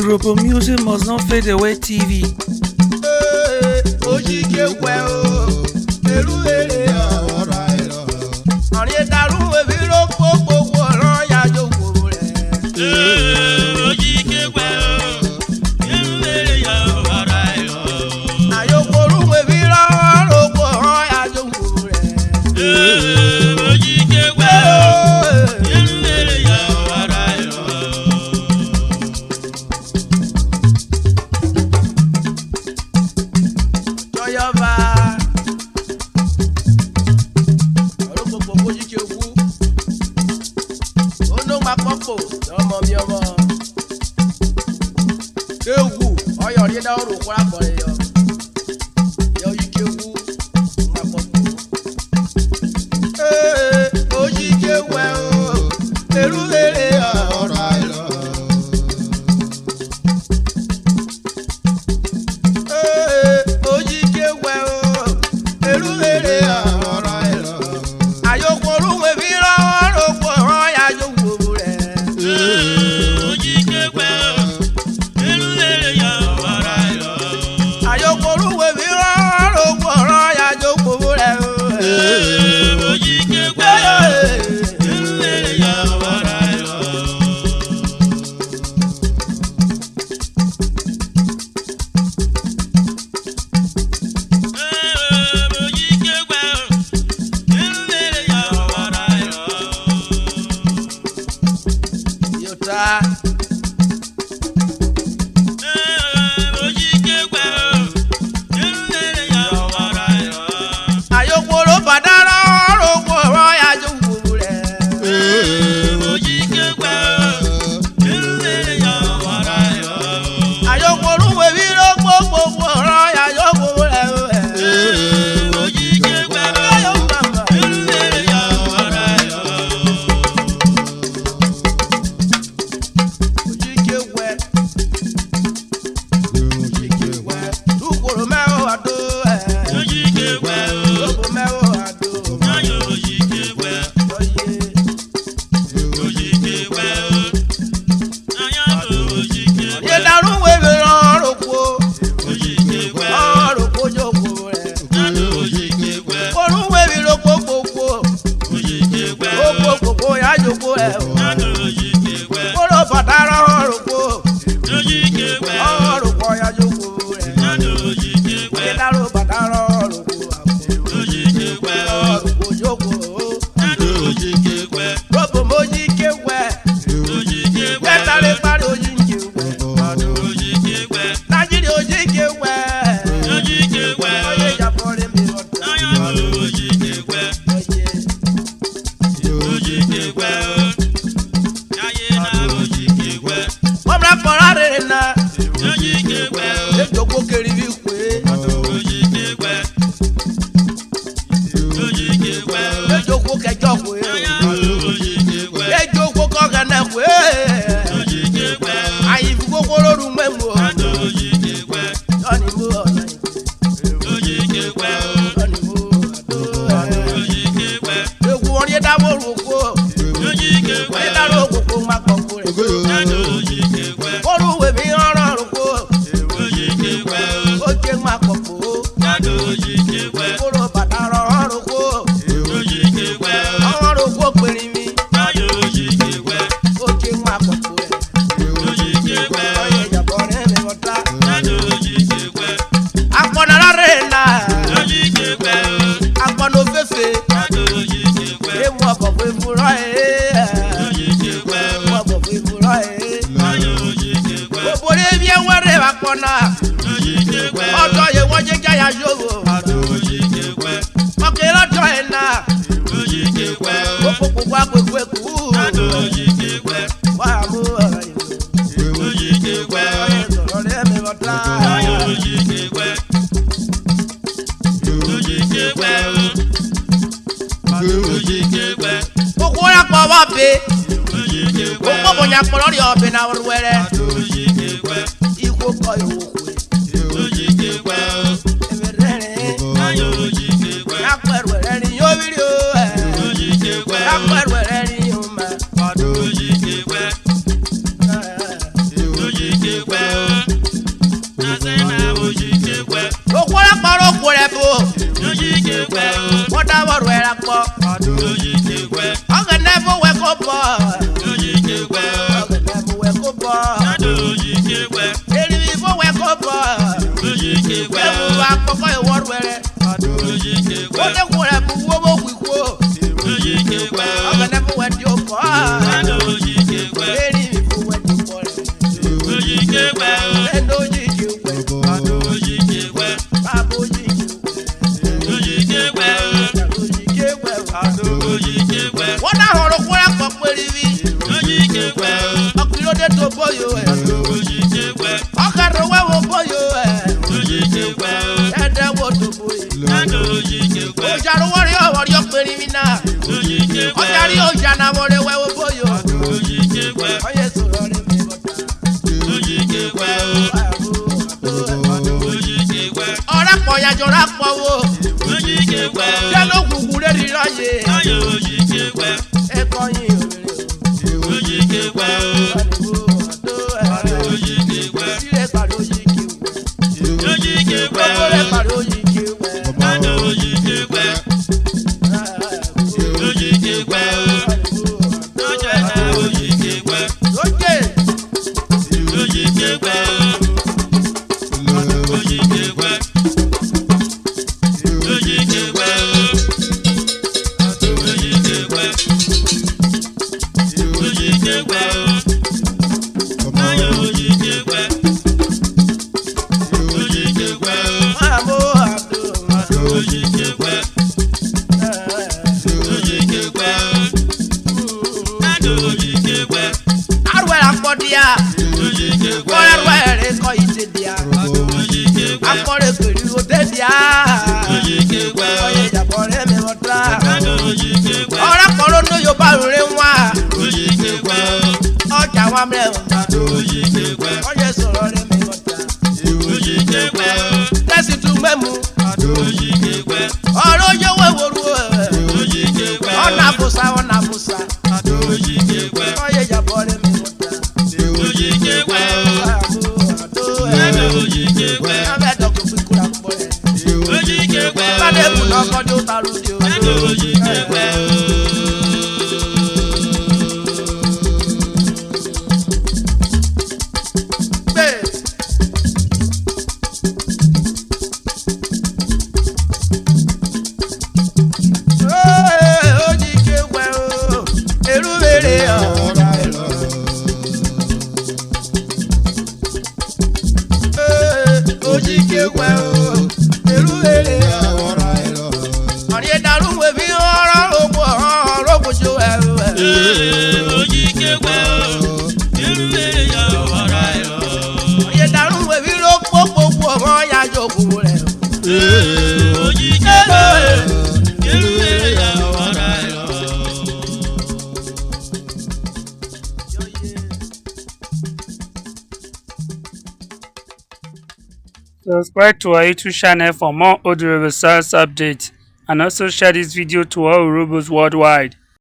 Proper music must not fade away TV. Well, po oge never wake up oge never wake up eri before wake up ewu akoko iwor were oje kwere bu wo bo kwikwo oge never wake up eri before wake up endo jikwe wọ́n náà ọ̀rọ̀ kúrẹ́ pọ̀ pẹ̀lú ibi ọkùnrin tó bóyò ẹ̀ ọkàrọ̀ wẹ́wọ̀ bóyò ẹ̀ ẹ̀ẹ́dẹ́ wo tó bóyè òjàrú wọ́rí ọ̀wọ́rí ọ̀pẹ̀lú ibi náà ọjàrí òjà náà wọ́rí wẹ́wọ̀ bóyò ọyẹ sọ̀rọ̀ rẹ̀ mi bọ̀dá ọ̀rẹ́ pọ̀ yàjọ̀rẹ́ pọ̀ wo jẹ́ ló kúkú lé ní ráyè ẹ̀kọ́ yìí òmìnir sílẹ̀ pàdó yìí kí wẹ̀ pàdó yìí kí wẹ̀ ọ̀rẹ́ kan ló ní yorùbá rere wá ọjà wa mẹ́rin ọyẹ sọ̀rọ̀ rẹ̀ mi ọjà tẹ́sí tún mẹ́mu ọ̀rọ̀ yẹwò ìwòrú ọ̀nà àbùsà ọyẹ ìjàbọ̀ rẹ̀ mi ọjà dọ̀kọ̀ pípọ̀ àpọ̀ rẹ̀ bàdé kù lọ́kọ́ ní ó ta lóde o. Subscribe to our YouTube channel for more audio research updates and also share this video to all Urubus worldwide.